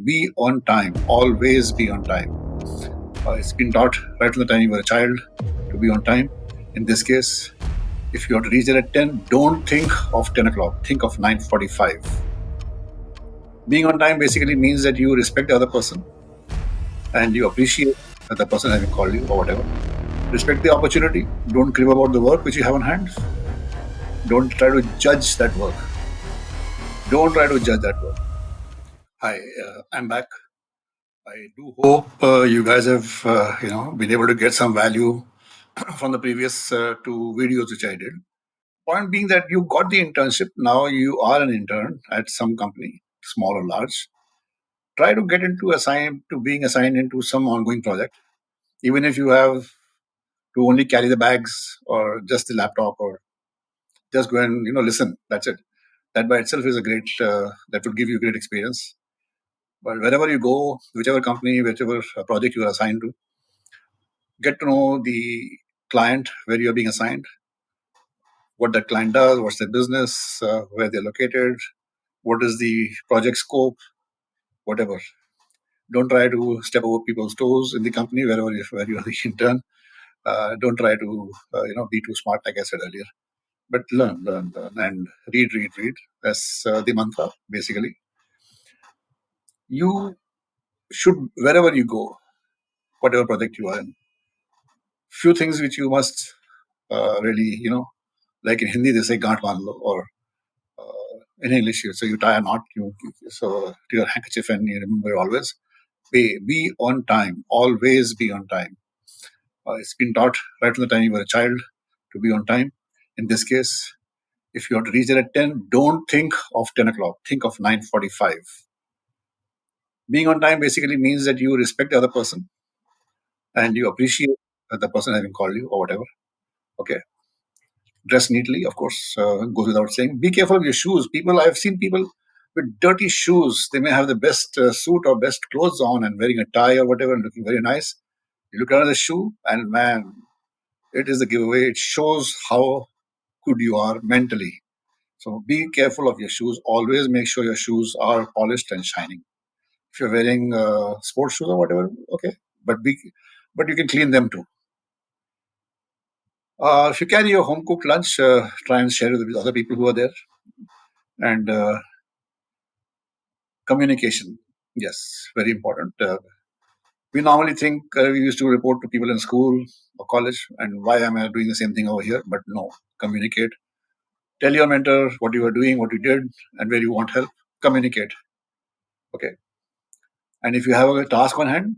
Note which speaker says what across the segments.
Speaker 1: Be on time. Always be on time. It's been taught right from the time you were a child to be on time. In this case, if you have to reach there at 10, don't think of 10 o'clock. Think of 9:45. Being on time basically means that you respect the other person and you appreciate that the person having called you or whatever. Respect the opportunity. Don't crib about the work which you have on hand. Don't try to judge that work. Don't try to judge that work. Hi, I'm back. I do hope you guys have been able to get some value from the previous two videos which I did. Point being that you got the internship. Now you are an intern at some company, small or large. Try to get being assigned into some ongoing project, even if you have to only carry the bags or just the laptop or just go and listen. That's it. That by itself is a great. That will give you great experience. But wherever you go, whichever company, whichever project you are assigned to, get to know the client where you're being assigned, what that client does, what's their business, where they're located, what is the project scope, whatever. Don't try to step over people's toes in the company where you're the intern. Don't try to be too smart, like I said earlier. But learn, and read. That's the mantra, basically. You should, wherever you go, whatever project you are in, few things which you must really, like in Hindi, they say "gaant maan lo," or in English, so you tie a knot, so to your handkerchief, and you remember always be on time. Always be on time. It's been taught right from the time you were a child to be on time. In this case, if you have to reach there at 10, don't think of 10 o'clock. Think of 9:45. Being on time basically means that you respect the other person and you appreciate the person having called you or whatever. Okay. Dress neatly, of course, goes without saying. Be careful of your shoes. I've seen people with dirty shoes. They may have the best suit or best clothes on and wearing a tie or whatever and looking very nice. You look at the shoe, and man, it is a giveaway. It shows how good you are mentally. So be careful of your shoes. Always make sure your shoes are polished and shining. If you're wearing sports shoes or whatever, okay, but you can clean them too. If you carry your home cooked lunch, try and share it with other people who are there. And communication, yes, very important. We normally think we used to report to people in school or college, and why am I doing the same thing over here? But no, communicate. Tell your mentor what you are doing, what you did, and where you want help. Communicate. Okay. And if you have a task on hand,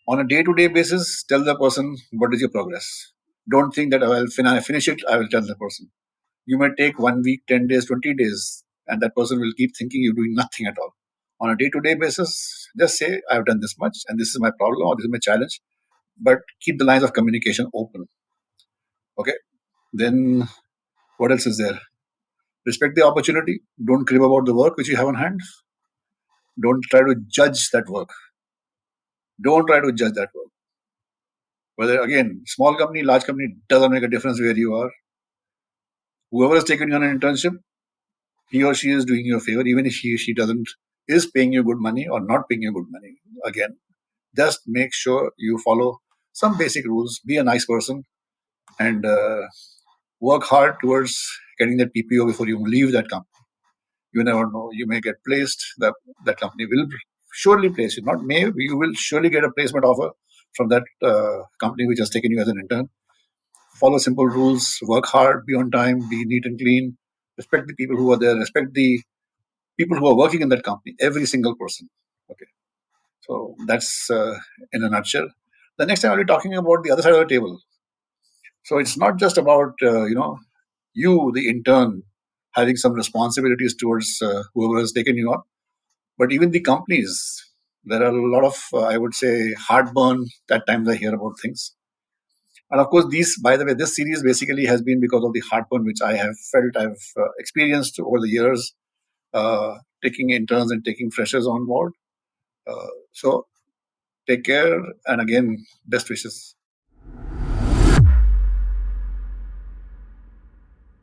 Speaker 1: on a day-to-day basis, tell the person what is your progress. Don't think that I finish it, I will tell the person. You may take 1 week, 10 days, 20 days, and that person will keep thinking you're doing nothing at all. On a day-to-day basis, just say, I've done this much, and this is my problem, or this is my challenge, but keep the lines of communication open. Okay? Then what else is there? Respect the opportunity. Don't crib about the work which you have on hand. Don't try to judge that work. Don't try to judge that work. Whether, again, small company, large company, doesn't make a difference where you are. Whoever has taken you on an internship, he or she is doing you a favor, even if he or she doesn't, is paying you good money or not paying you good money. Again, just make sure you follow some basic rules, be a nice person, and work hard towards getting that PPO before you leave that company. You never know, you may get placed. That company will surely place you. Not may, you will surely get a placement offer from that company which has taken you as an intern. Follow simple rules, work hard, be on time, be neat and clean, respect the people who are there, respect the people who are working in that company, every single person. Okay. So that's in a nutshell. The next time I'll be talking about the other side of the table. So it's not just about, you, the intern, having some responsibilities towards whoever has taken you on, but even the companies. There are a lot of, I would say, heartburn at times I hear about things. And of course, by the way, this series basically has been because of the heartburn which I have felt, I've experienced over the years, taking interns and taking freshers on board. So take care, and again, best wishes.